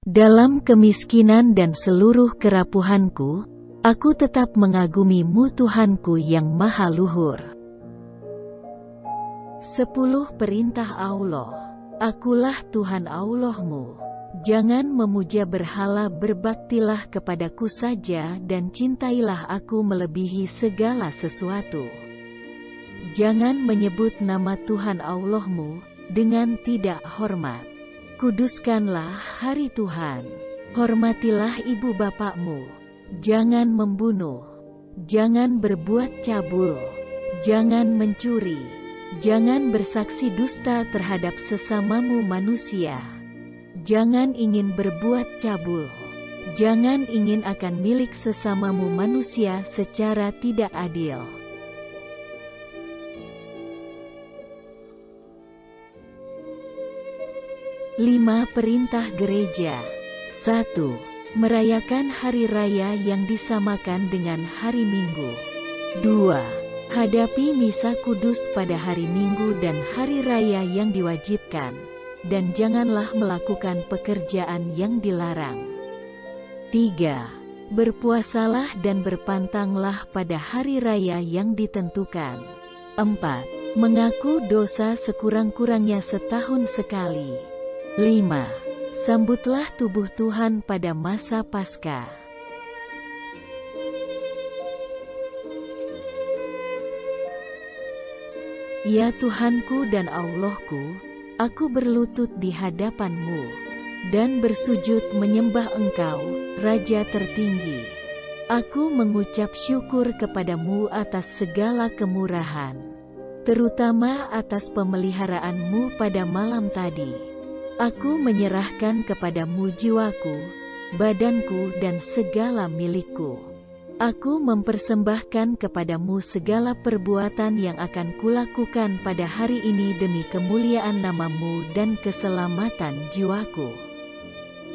Dalam kemiskinan dan seluruh kerapuhanku, aku tetap mengagumi-Mu Tuhanku yang maha luhur. 10 Perintah Allah. Akulah Tuhan Allahmu. Jangan memuja berhala, berbaktilah kepadaku saja dan cintailah aku melebihi segala sesuatu. Jangan menyebut nama Tuhan Allahmu dengan tidak hormat. Kuduskanlah hari Tuhan. Hormatilah ibu bapakmu. Jangan membunuh. Jangan berbuat cabul. Jangan mencuri. Jangan bersaksi dusta terhadap sesamamu manusia. Jangan ingin berbuat cabul. Jangan ingin akan milik sesamamu manusia secara tidak adil. Lima Perintah Gereja. 1. Merayakan hari raya yang disamakan dengan hari Minggu. 2. Hadapi misa kudus pada hari Minggu dan hari raya yang diwajibkan, dan janganlah melakukan pekerjaan yang dilarang. 3. Berpuasalah dan berpantanglah pada hari raya yang ditentukan. 4. Mengaku dosa sekurang-kurangnya setahun sekali. 5. Sambutlah tubuh Tuhan pada masa Paskah. Ya Tuhanku dan Allahku, aku berlutut di hadapan-Mu, dan bersujud menyembah Engkau, Raja tertinggi. Aku mengucap syukur kepada-Mu atas segala kemurahan, terutama atas pemeliharaan-Mu pada malam tadi. Aku menyerahkan kepadamu jiwaku, badanku dan segala milikku. Aku mempersembahkan kepadamu segala perbuatan yang akan kulakukan pada hari ini demi kemuliaan nama-Mu dan keselamatan jiwaku.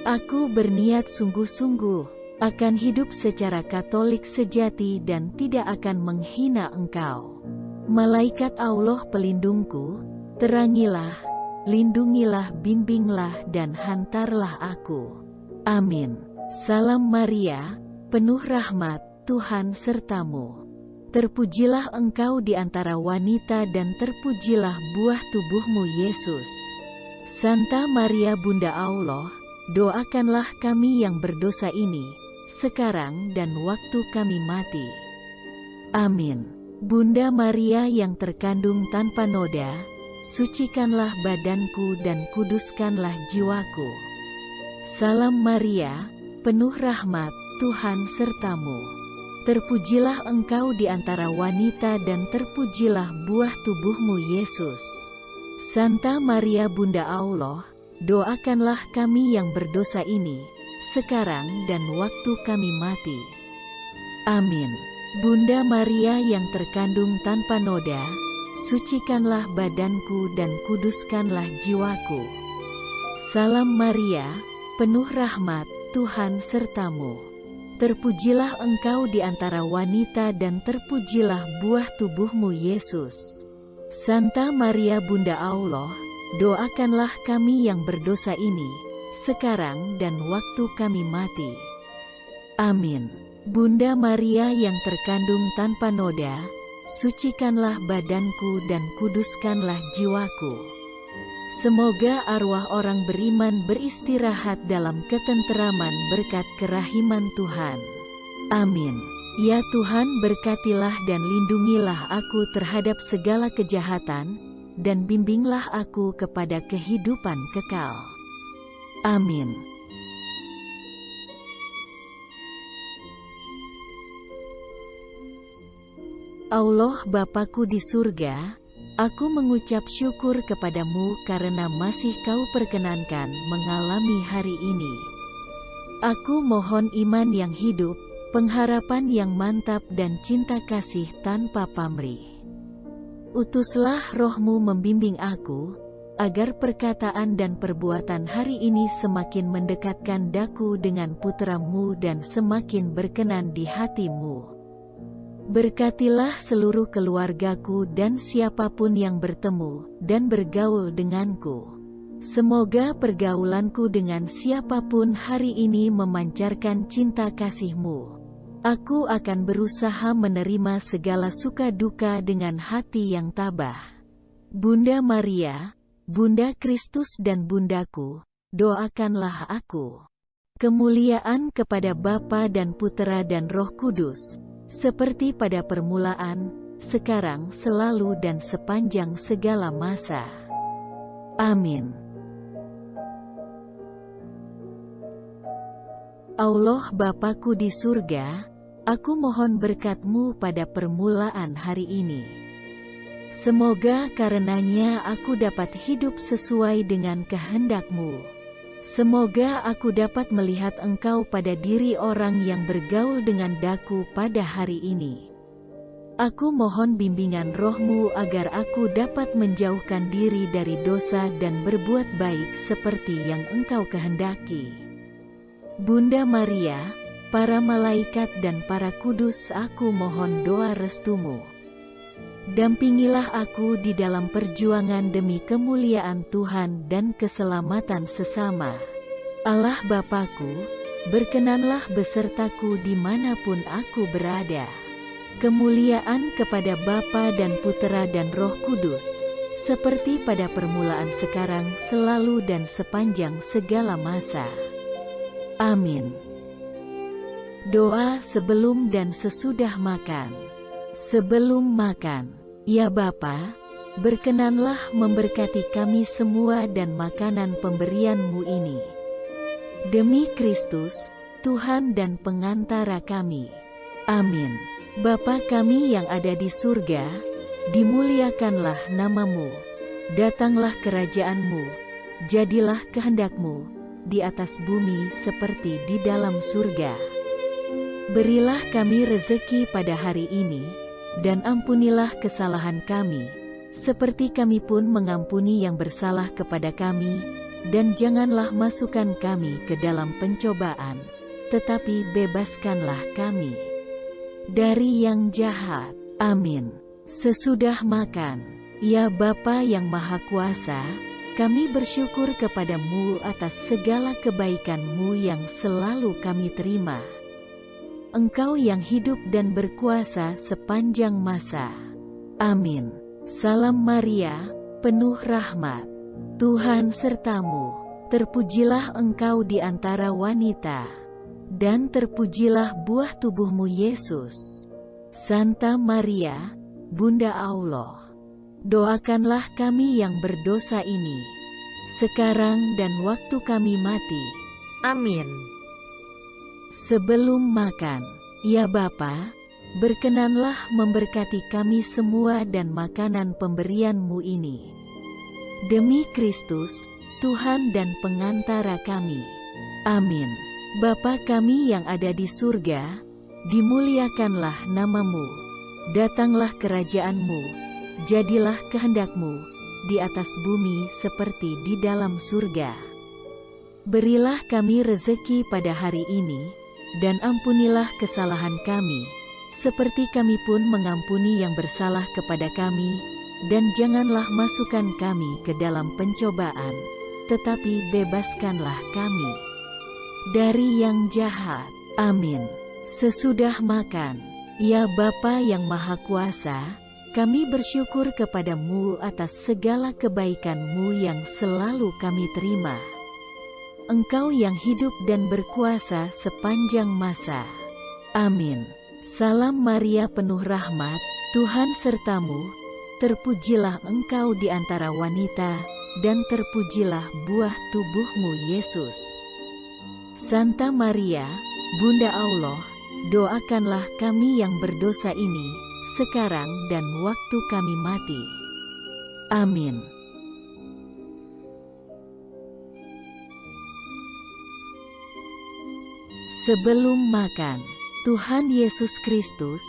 Aku berniat sungguh-sungguh akan hidup secara Katolik sejati dan tidak akan menghina Engkau. Malaikat Allah pelindungku, terangilah, lindungilah, bimbinglah dan hantarlah aku. Amin. Salam Maria, penuh rahmat, Tuhan sertamu. Terpujilah engkau di antara wanita dan terpujilah buah tubuhmu Yesus. Santa Maria Bunda Allah, doakanlah kami yang berdosa ini, sekarang dan waktu kami mati. Amin. Bunda Maria yang terkandung tanpa noda, sucikanlah badanku dan kuduskanlah jiwaku. Salam Maria, penuh rahmat, Tuhan sertamu. Terpujilah engkau di antara wanita dan terpujilah buah tubuhmu Yesus. Santa Maria Bunda Allah, doakanlah kami yang berdosa ini, sekarang dan waktu kami mati. Amin. Bunda Maria yang terkandung tanpa noda, sucikanlah badanku dan kuduskanlah jiwaku. Salam Maria, penuh rahmat, Tuhan sertamu. Terpujilah engkau di antara wanita dan terpujilah buah tubuhmu Yesus. Santa Maria Bunda Allah, doakanlah kami yang berdosa ini, sekarang dan waktu kami mati. Amin. Bunda Maria yang terkandung tanpa noda, sucikanlah badanku dan kuduskanlah jiwaku. Semoga arwah orang beriman beristirahat dalam ketenteraman berkat kerahiman Tuhan. Amin. Ya Tuhan, berkatilah dan lindungilah aku terhadap segala kejahatan, dan bimbinglah aku kepada kehidupan kekal. Amin. Allah Bapa-Ku di surga, aku mengucap syukur kepadamu karena masih Kau perkenankan mengalami hari ini. Aku mohon iman yang hidup, pengharapan yang mantap dan cinta kasih tanpa pamrih. Utuslah Roh-Mu membimbing aku, agar perkataan dan perbuatan hari ini semakin mendekatkan daku dengan putra-Mu dan semakin berkenan di hati-Mu. Berkatilah seluruh keluargaku dan siapapun yang bertemu dan bergaul denganku. Semoga pergaulanku dengan siapapun hari ini memancarkan cinta kasih-Mu. Aku akan berusaha menerima segala suka duka dengan hati yang tabah. Bunda Maria, Bunda Kristus dan Bundaku, doakanlah aku. Kemuliaan kepada Bapa dan Putera dan Roh Kudus, seperti pada permulaan, sekarang, selalu dan sepanjang segala masa. Amin. Allah Bapakku di surga, aku mohon berkat-Mu pada permulaan hari ini. Semoga karenanya aku dapat hidup sesuai dengan kehendak-Mu. Semoga aku dapat melihat Engkau pada diri orang yang bergaul dengan daku pada hari ini. Aku mohon bimbingan Roh-Mu agar aku dapat menjauhkan diri dari dosa dan berbuat baik seperti yang Engkau kehendaki. Bunda Maria, para malaikat dan para kudus, aku mohon doa restu-Mu. Dampingilah aku di dalam perjuangan demi kemuliaan Tuhan dan keselamatan sesama. Allah Bapakku, berkenanlah besertaku dimanapun aku berada. Kemuliaan kepada Bapa dan Putera dan Roh Kudus, seperti pada permulaan sekarang, selalu dan sepanjang segala masa. Amin. Doa sebelum dan sesudah makan. Sebelum makan, ya Bapa, berkenanlah memberkati kami semua dan makanan pemberian-Mu ini. Demi Kristus, Tuhan dan pengantara kami. Amin. Bapa kami yang ada di surga, dimuliakanlah nama-Mu. Datanglah kerajaan-Mu, jadilah kehendak-Mu, di atas bumi seperti di dalam surga. Berilah kami rezeki pada hari ini, dan ampunilah kesalahan kami, seperti kami pun mengampuni yang bersalah kepada kami, dan janganlah masukkan kami ke dalam pencobaan, tetapi bebaskanlah kami dari yang jahat. Amin. Sesudah makan, ya Bapa yang Maha Kuasa, kami bersyukur kepada-Mu atas segala kebaikan-Mu yang selalu kami terima. Engkau yang hidup dan berkuasa sepanjang masa. Amin. Salam Maria, penuh rahmat, Tuhan serta-Mu. Terpujilah Engkau di antara wanita, dan terpujilah buah tubuh-Mu Yesus. Santa Maria, Bunda Allah, doakanlah kami yang berdosa ini, sekarang dan waktu kami mati. Amin. Sebelum makan, ya Bapa, berkenanlah memberkati kami semua dan makanan pemberian-Mu ini. Demi Kristus, Tuhan dan pengantara kami. Amin. Bapa kami yang ada di surga, dimuliakanlah nama-Mu. Datanglah kerajaan-Mu, jadilah kehendak-Mu, di atas bumi seperti di dalam surga. Berilah kami rezeki pada hari ini, dan ampunilah kesalahan kami, seperti kami pun mengampuni yang bersalah kepada kami, dan janganlah masukkan kami ke dalam pencobaan, tetapi bebaskanlah kami dari yang jahat. Amin. Sesudah makan, ya Bapa yang Maha Kuasa, kami bersyukur kepada-Mu atas segala kebaikan-Mu yang selalu kami terima. Engkau yang hidup dan berkuasa sepanjang masa. Amin. Salam Maria penuh rahmat, Tuhan serta-Mu. Terpujilah Engkau di antara wanita, dan terpujilah buah tubuh-Mu Yesus. Santa Maria, Bunda Allah, doakanlah kami yang berdosa ini, sekarang dan waktu kami mati. Amin. Sebelum makan, Tuhan Yesus Kristus,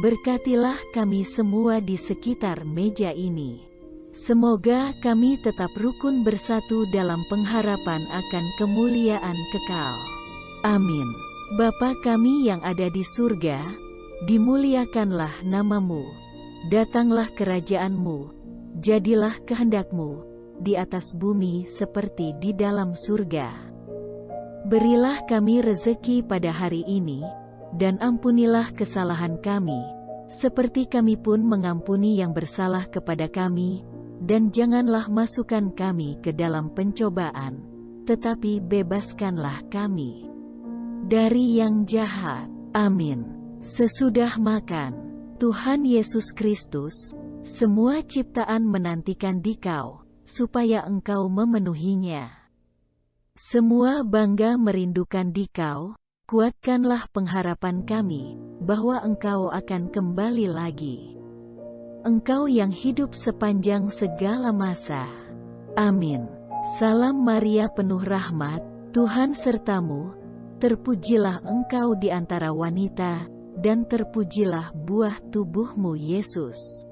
berkatilah kami semua di sekitar meja ini. Semoga kami tetap rukun bersatu dalam pengharapan akan kemuliaan kekal. Amin. Bapa kami yang ada di surga, dimuliakanlah nama-Mu. Datanglah kerajaan-Mu, jadilah kehendak-Mu, di atas bumi seperti di dalam surga. Berilah kami rezeki pada hari ini, dan ampunilah kesalahan kami, seperti kami pun mengampuni yang bersalah kepada kami, dan janganlah masukkan kami ke dalam pencobaan, tetapi bebaskanlah kami dari yang jahat. Amin. Sesudah makan, Tuhan Yesus Kristus, semua ciptaan menantikan Dikau, supaya Engkau memenuhinya. Semua bangga merindukan Dikau, kuatkanlah pengharapan kami, bahwa Engkau akan kembali lagi. Engkau yang hidup sepanjang segala masa. Amin. Salam Maria penuh rahmat, Tuhan sertamu, terpujilah Engkau di antara wanita, dan terpujilah buah tubuhmu Yesus.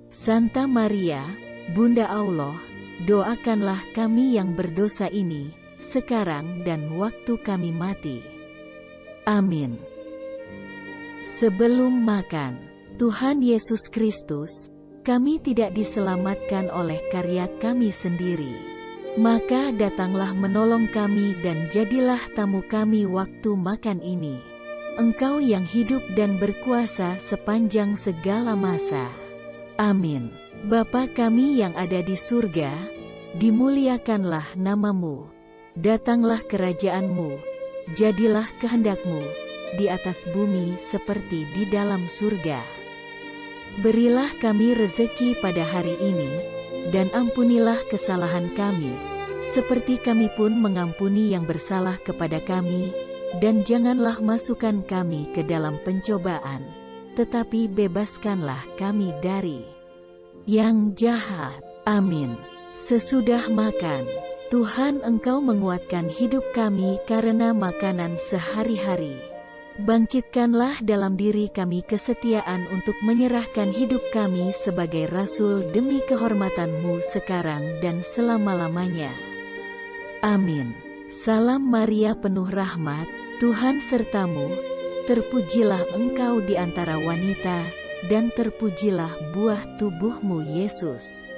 Santa Maria, Bunda Allah, doakanlah kami yang berdosa ini, sekarang dan waktu kami mati. Amin. Sebelum makan, Tuhan Yesus Kristus, kami tidak diselamatkan oleh karya kami sendiri. Maka datanglah menolong kami dan jadilah tamu kami waktu makan ini. Engkau yang hidup dan berkuasa sepanjang segala masa. Amin. Bapa kami yang ada di surga, dimuliakanlah namamu. Datanglah kerajaanmu, jadilah kehendakmu, di atas bumi seperti di dalam surga. Berilah kami rezeki pada hari ini, dan ampunilah kesalahan kami, seperti kami pun mengampuni yang bersalah kepada kami, dan janganlah masukkan kami ke dalam pencobaan, tetapi bebaskanlah kami dari yang jahat. Amin. Sesudah makan, Tuhan Engkau menguatkan hidup kami karena makanan sehari-hari. Bangkitkanlah dalam diri kami kesetiaan untuk menyerahkan hidup kami sebagai rasul demi kehormatan-Mu sekarang dan selama-lamanya. Amin. Salam Maria penuh rahmat, Tuhan sertamu, terpujilah Engkau di antara wanita, dan terpujilah buah tubuhmu Yesus.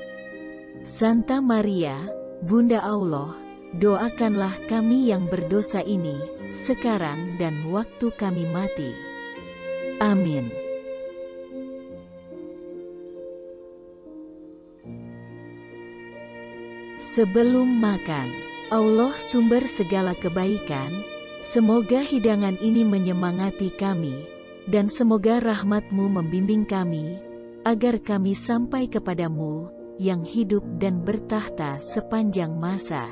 Santa Maria, Bunda Allah, doakanlah kami yang berdosa ini, sekarang dan waktu kami mati. Amin. Sebelum makan, Allah sumber segala kebaikan, semoga hidangan ini menyemangati kami, dan semoga rahmat-Mu membimbing kami, agar kami sampai kepadamu, yang hidup dan bertahta sepanjang masa.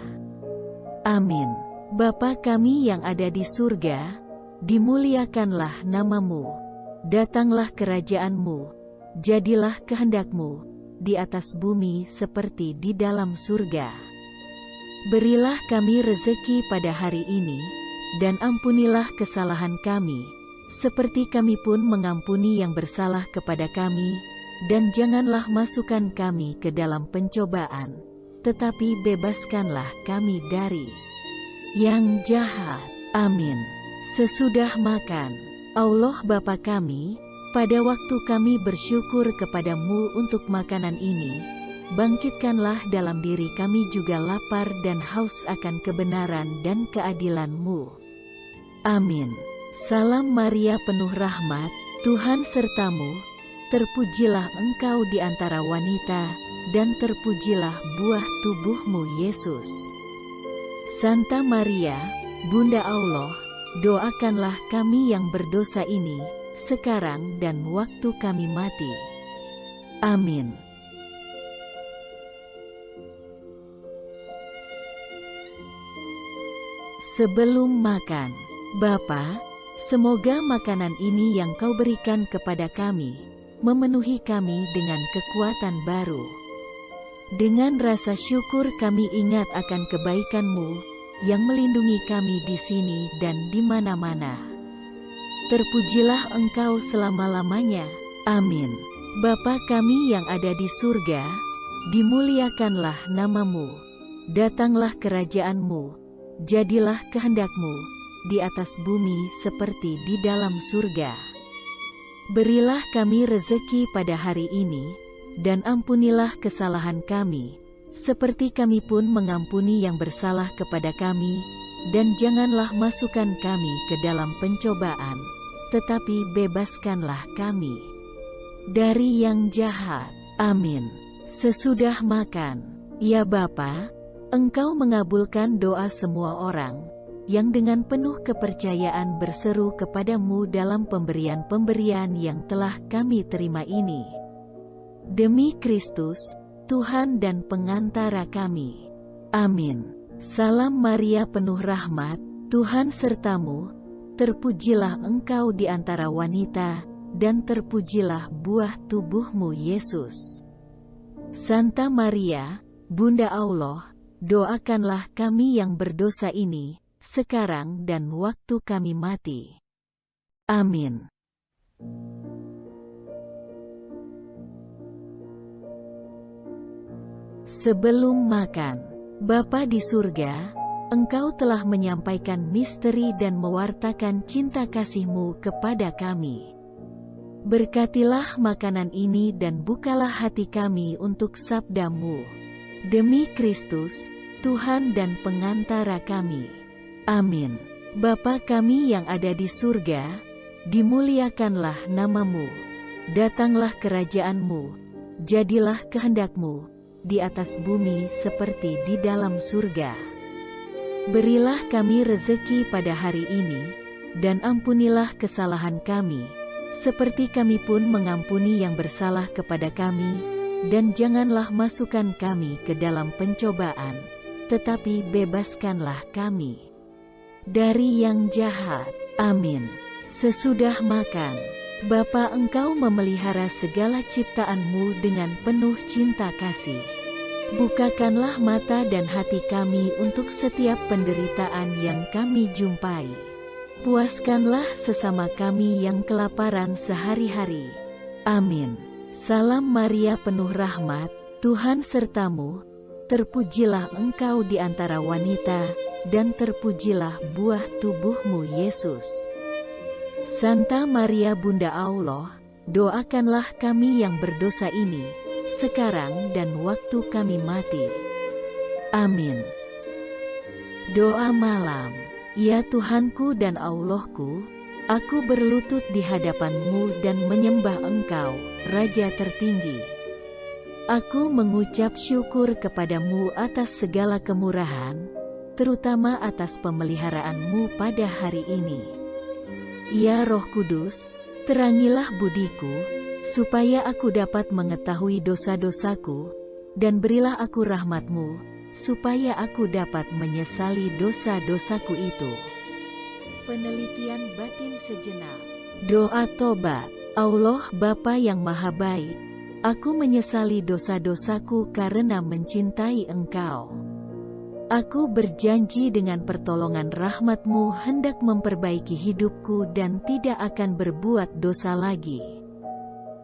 Amin. Bapa kami yang ada di surga, dimuliakanlah namamu. Datanglah kerajaan-Mu, jadilah kehendak-Mu, di atas bumi seperti di dalam surga. Berilah kami rezeki pada hari ini, dan ampunilah kesalahan kami, seperti kami pun mengampuni yang bersalah kepada kami, dan janganlah masukkan kami ke dalam pencobaan, tetapi bebaskanlah kami dari yang jahat. Amin. Sesudah makan, Allah Bapa kami, pada waktu kami bersyukur kepadamu untuk makanan ini, bangkitkanlah dalam diri kami juga lapar dan haus akan kebenaran dan keadilan-Mu. Amin. Salam Maria penuh rahmat, Tuhan sertamu, terpujilah Engkau di antara wanita, dan terpujilah buah tubuhmu Yesus. Santa Maria, Bunda Allah, doakanlah kami yang berdosa ini, sekarang dan waktu kami mati. Amin. Sebelum makan, Bapa, semoga makanan ini yang Kau berikan kepada kami, memenuhi kami dengan kekuatan baru. Dengan rasa syukur kami ingat akan kebaikan-Mu, yang melindungi kami di sini dan di mana-mana. Terpujilah Engkau selama-lamanya. Amin. Bapa kami yang ada di surga, dimuliakanlah namamu. Datanglah kerajaan-Mu, jadilah kehendak-Mu, di atas bumi seperti di dalam surga. Berilah kami rezeki pada hari ini, dan ampunilah kesalahan kami, seperti kami pun mengampuni yang bersalah kepada kami, dan janganlah masukkan kami ke dalam pencobaan, tetapi bebaskanlah kami dari yang jahat. Amin. Sesudah makan, ya Bapa, Engkau mengabulkan doa semua orang yang dengan penuh kepercayaan berseru kepadamu dalam pemberian-pemberian yang telah kami terima ini. Demi Kristus, Tuhan dan pengantara kami. Amin. Salam Maria penuh rahmat, Tuhan sertamu, terpujilah engkau di antara wanita, dan terpujilah buah tubuhmu Yesus. Santa Maria, Bunda Allah, doakanlah kami yang berdosa ini, sekarang dan waktu kami mati. Amin. Sebelum makan, Bapa di surga, Engkau telah menyampaikan misteri dan mewartakan cinta kasih-Mu kepada kami. Berkatilah makanan ini dan bukalah hati kami untuk sabda-Mu. Demi Kristus, Tuhan dan pengantara kami. Amin. Bapa kami yang ada di surga, dimuliakanlah nama-Mu. Datanglah kerajaan-Mu, jadilah kehendak-Mu, di atas bumi seperti di dalam surga. Berilah kami rezeki pada hari ini, dan ampunilah kesalahan kami, seperti kami pun mengampuni yang bersalah kepada kami, dan janganlah masukkan kami ke dalam pencobaan, tetapi bebaskanlah kami dari yang jahat. Amin. Sesudah makan, Bapa Engkau memelihara segala ciptaan-Mu dengan penuh cinta kasih. Bukakanlah mata dan hati kami untuk setiap penderitaan yang kami jumpai. Puaskanlah sesama kami yang kelaparan sehari-hari. Amin. Salam Maria penuh rahmat, Tuhan sertamu, terpujilah engkau di antara wanita, dan terpujilah buah tubuhmu Yesus. Santa Maria Bunda Allah, doakanlah kami yang berdosa ini, sekarang dan waktu kami mati. Amin. Doa malam. Ya Tuhanku dan Allahku, aku berlutut di hadapan-Mu dan menyembah Engkau, Raja tertinggi. Aku mengucap syukur kepadamu atas segala kemurahan, terutama atas pemeliharaan-Mu pada hari ini. Ya Roh Kudus, terangilah budiku, supaya aku dapat mengetahui dosa-dosaku, dan berilah aku rahmat-Mu, supaya aku dapat menyesali dosa-dosaku itu. Penelitian batin sejenak. Doa tobat. Allah Bapa yang Maha Baik, aku menyesali dosa-dosaku karena mencintai Engkau. Aku berjanji dengan pertolongan rahmat-Mu hendak memperbaiki hidupku dan tidak akan berbuat dosa lagi.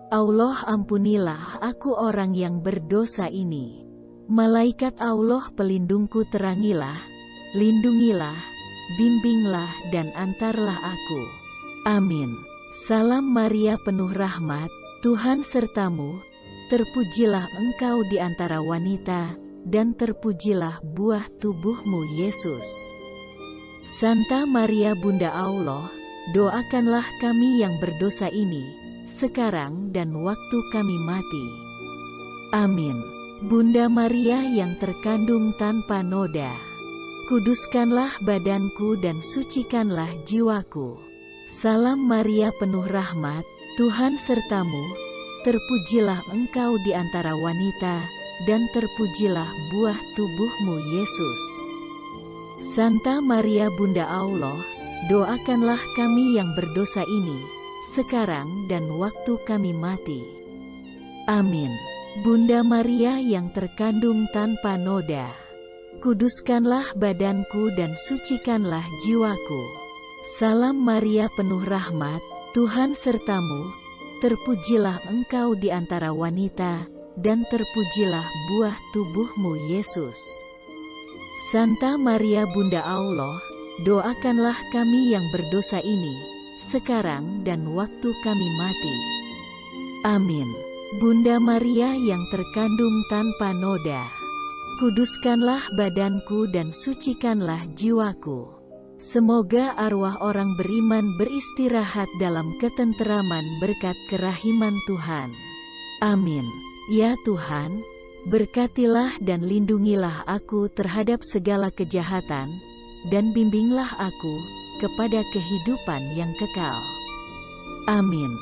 Allah ampunilah aku orang yang berdosa ini. Malaikat Allah pelindungku terangilah, lindungilah, bimbinglah dan antarlah aku. Amin. Salam Maria penuh rahmat, Tuhan sertamu, terpujilah engkau di antara wanita, dan terpujilah buah tubuhmu Yesus. Santa Maria Bunda Allah, doakanlah kami yang berdosa ini, sekarang dan waktu kami mati. Amin. Bunda Maria yang terkandung tanpa noda, kuduskanlah badanku dan sucikanlah jiwaku. Salam Maria penuh rahmat, Tuhan sertamu, terpujilah engkau di antara wanita, dan terpujilah buah tubuhmu Yesus. Santa Maria Bunda Allah, doakanlah kami yang berdosa ini, sekarang dan waktu kami mati. Amin. Bunda Maria yang terkandung tanpa noda, kuduskanlah badanku dan sucikanlah jiwaku. Salam Maria penuh rahmat, Tuhan sertamu, terpujilah engkau di antara wanita, dan terpujilah buah tubuhmu Yesus. Santa Maria Bunda Allah, doakanlah kami yang berdosa ini, sekarang dan waktu kami mati. Amin. Bunda Maria yang terkandung tanpa noda, Kuduskanlah badanku dan sucikanlah jiwaku. Semoga arwah orang beriman beristirahat dalam ketenteraman berkat kerahiman Tuhan. Amin. Ya Tuhan, berkatilah dan lindungilah aku terhadap segala kejahatan, dan bimbinglah aku kepada kehidupan yang kekal. Amin.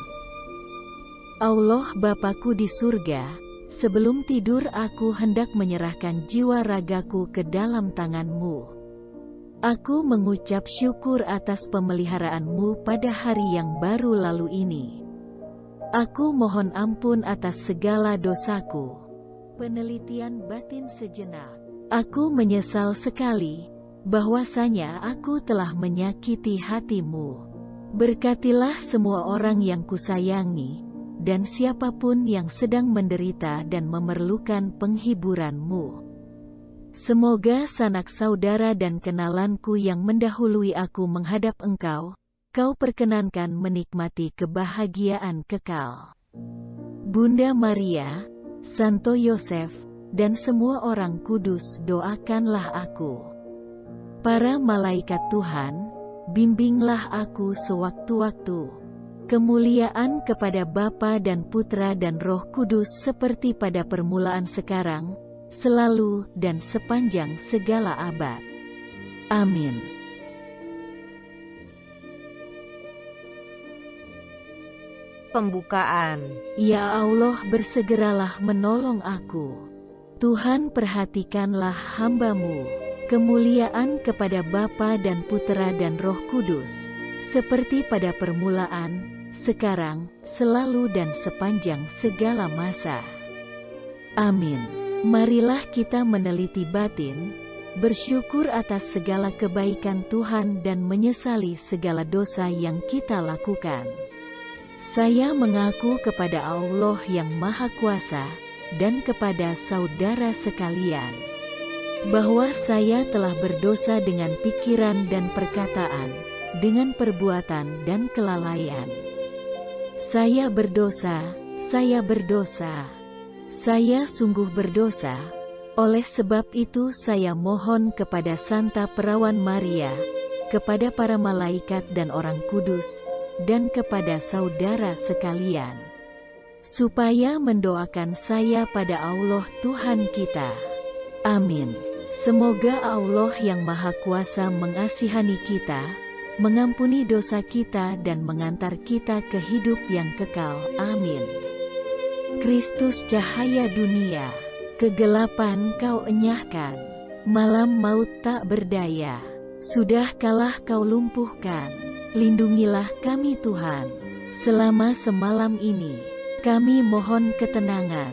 Allah Bapa-Ku di surga, sebelum tidur aku hendak menyerahkan jiwa ragaku ke dalam tangan-Mu. Aku mengucap syukur atas pemeliharaan-Mu pada hari yang baru lalu ini. Aku mohon ampun atas segala dosaku. Penelitian batin sejenak. Aku menyesal sekali bahwasanya aku telah menyakiti hati-Mu. Berkatilah semua orang yang kusayangi, dan siapapun yang sedang menderita dan memerlukan penghiburan-Mu. Semoga sanak saudara dan kenalanku yang mendahului aku menghadap Engkau, Kau perkenankan menikmati kebahagiaan kekal. Bunda Maria, Santo Yosef, dan semua orang kudus doakanlah aku. Para malaikat Tuhan, bimbinglah aku sewaktu-waktu. Kemuliaan kepada Bapa dan Putra dan Roh Kudus seperti pada permulaan sekarang, selalu dan sepanjang segala abad. Amin. Pembukaan. Ya Allah, bersegeralah menolong aku. Tuhan, perhatikanlah hamba-Mu. Kemuliaan kepada Bapa dan Putra dan Roh Kudus, seperti pada permulaan, sekarang, selalu dan sepanjang segala masa. Amin. Marilah kita meneliti batin, bersyukur atas segala kebaikan Tuhan dan menyesali segala dosa yang kita lakukan. Saya mengaku kepada Allah yang Maha Kuasa, dan kepada saudara sekalian, bahwa saya telah berdosa dengan pikiran dan perkataan, dengan perbuatan dan kelalaian. Saya berdosa, saya berdosa. Saya sungguh berdosa. Oleh sebab itu saya mohon kepada Santa Perawan Maria, kepada para malaikat dan orang kudus, dan kepada saudara sekalian, supaya mendoakan saya pada Allah Tuhan kita. Amin. Semoga Allah yang Maha Kuasa mengasihani kita, mengampuni dosa kita dan mengantar kita ke hidup yang kekal. Amin. Kristus cahaya dunia, kegelapan Kau enyahkan, malam maut tak berdaya, sudah kalah Kau lumpuhkan. Lindungilah kami Tuhan, selama semalam ini. Kami mohon ketenangan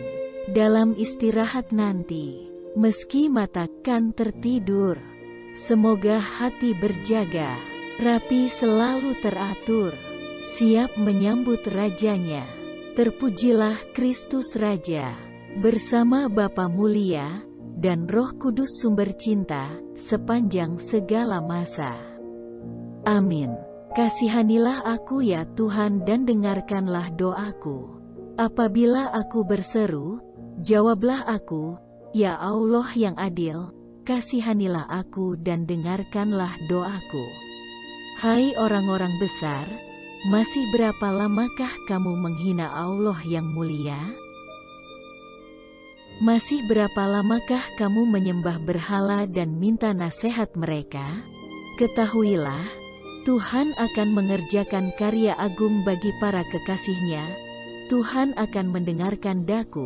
dalam istirahat nanti, meski mata kan tertidur. Semoga hati berjaga, rapi selalu teratur, siap menyambut Rajanya. Terpujilah Kristus Raja, bersama Bapa Mulia, dan Roh Kudus sumber cinta, sepanjang segala masa. Amin. Kasihanilah aku ya Tuhan dan dengarkanlah doaku. Apabila aku berseru, jawablah aku, ya Allah yang adil, kasihanilah aku dan dengarkanlah doaku. Hai orang-orang besar, masih berapa lamakah kamu menghina Allah yang mulia? Masih berapa lamakah kamu menyembah berhala dan minta nasihat mereka? Ketahuilah, Tuhan akan mengerjakan karya agung bagi para kekasihnya. Tuhan akan mendengarkan daku,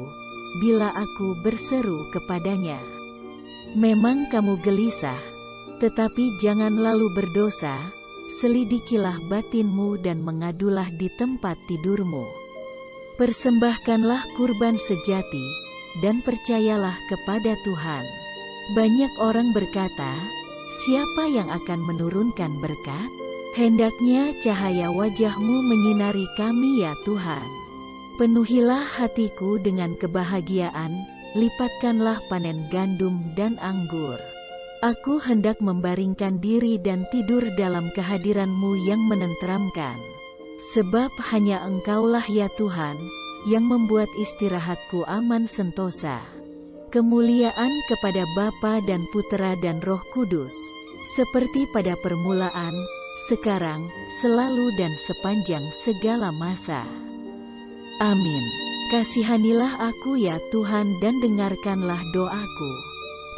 bila aku berseru kepadanya. Memang kamu gelisah, tetapi jangan lalu berdosa, selidikilah batinmu dan mengadulah di tempat tidurmu. Persembahkanlah kurban sejati, dan percayalah kepada Tuhan. Banyak orang berkata, siapa yang akan menurunkan berkat? Hendaknya cahaya wajah-Mu menyinari kami ya Tuhan. Penuhilah hatiku dengan kebahagiaan, lipatkanlah panen gandum dan anggur. Aku hendak membaringkan diri dan tidur dalam kehadiran-Mu yang menenteramkan. Sebab hanya Engkaulah ya Tuhan, yang membuat istirahatku aman sentosa. Kemuliaan kepada Bapa dan Putera dan Roh Kudus, seperti pada permulaan, sekarang, selalu dan sepanjang segala masa. Amin. Kasihanilah aku ya Tuhan dan dengarkanlah doaku.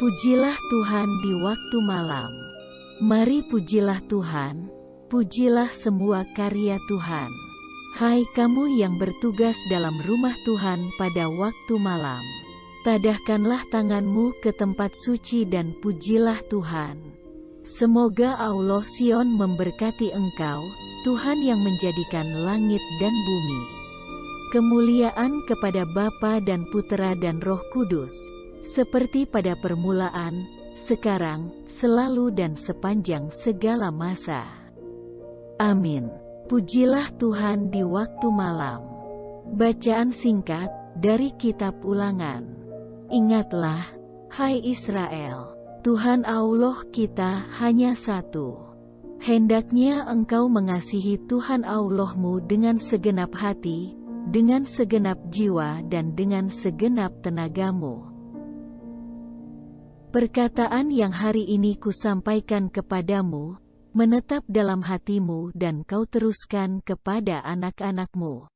Pujilah Tuhan di waktu malam. Mari pujilah Tuhan, pujilah semua karya Tuhan. Hai kamu yang bertugas dalam rumah Tuhan pada waktu malam. Tadahkanlah tanganmu ke tempat suci dan pujilah Tuhan. Semoga Allah Sion memberkati engkau, Tuhan yang menjadikan langit dan bumi. Kemuliaan kepada Bapa dan Putera dan Roh Kudus, seperti pada permulaan, sekarang, selalu dan sepanjang segala masa. Amin. Pujilah Tuhan di waktu malam. Bacaan singkat dari Kitab Ulangan. Ingatlah, hai Israel, Tuhan Allah kita hanya satu. Hendaknya engkau mengasihi Tuhan Allahmu dengan segenap hati, dengan segenap jiwa dan dengan segenap tenagamu. Perkataan yang hari ini kusampaikan kepadamu, menetap dalam hatimu dan kau teruskan kepada anak-anakmu.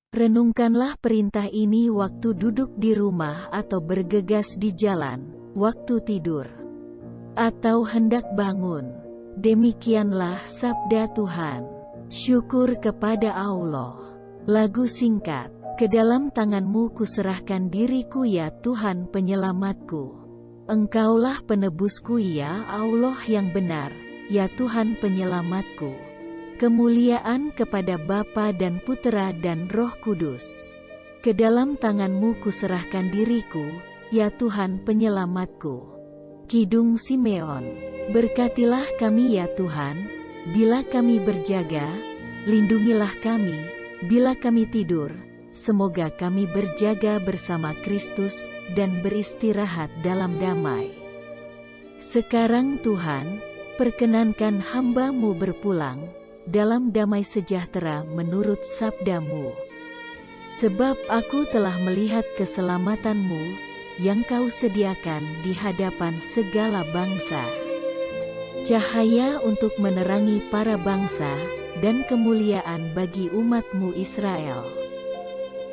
Renungkanlah perintah ini waktu duduk di rumah atau bergegas di jalan, waktu tidur, atau hendak bangun. Demikianlah sabda Tuhan. Syukur kepada Allah. Lagu singkat. Ke dalam tanganmu kuserahkan diriku ya Tuhan penyelamatku. Engkaulah penebusku ya Allah yang benar, ya Tuhan penyelamatku. Kemuliaan kepada Bapa dan Putera dan Roh Kudus. Ke dalam tanganmu kuserahkan diriku, ya Tuhan penyelamatku. Kidung Simeon. Berkatilah kami ya Tuhan, bila kami berjaga, lindungilah kami, bila kami tidur, semoga kami berjaga bersama Kristus, dan beristirahat dalam damai. Sekarang Tuhan, perkenankan hamba-Mu berpulang, dalam damai sejahtera menurut sabda-Mu. Sebab aku telah melihat keselamatan-Mu, yang Kau sediakan di hadapan segala bangsa. Cahaya untuk menerangi para bangsa, dan kemuliaan bagi umat-Mu Israel.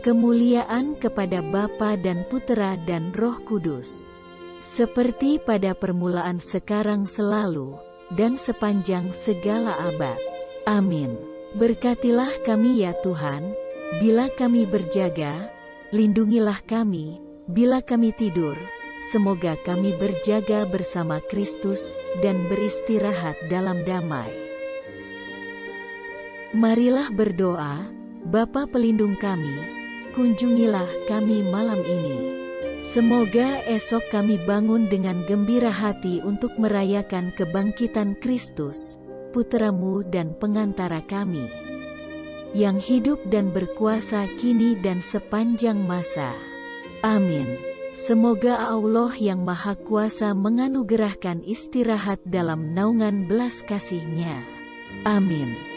Kemuliaan kepada Bapa dan Putera dan Roh Kudus. Seperti pada permulaan sekarang selalu, dan sepanjang segala abad. Amin. Berkatilah kami ya Tuhan, bila kami berjaga, lindungilah kami, bila kami tidur, semoga kami berjaga bersama Kristus, dan beristirahat dalam damai. Marilah berdoa, Bapa pelindung kami, kunjungilah kami malam ini. Semoga esok kami bangun dengan gembira hati untuk merayakan kebangkitan Kristus, Putra-Mu dan pengantara kami, yang hidup dan berkuasa kini dan sepanjang masa. Amin. Semoga Allah yang Maha Kuasa menganugerahkan istirahat dalam naungan belas kasih-Nya. Amin.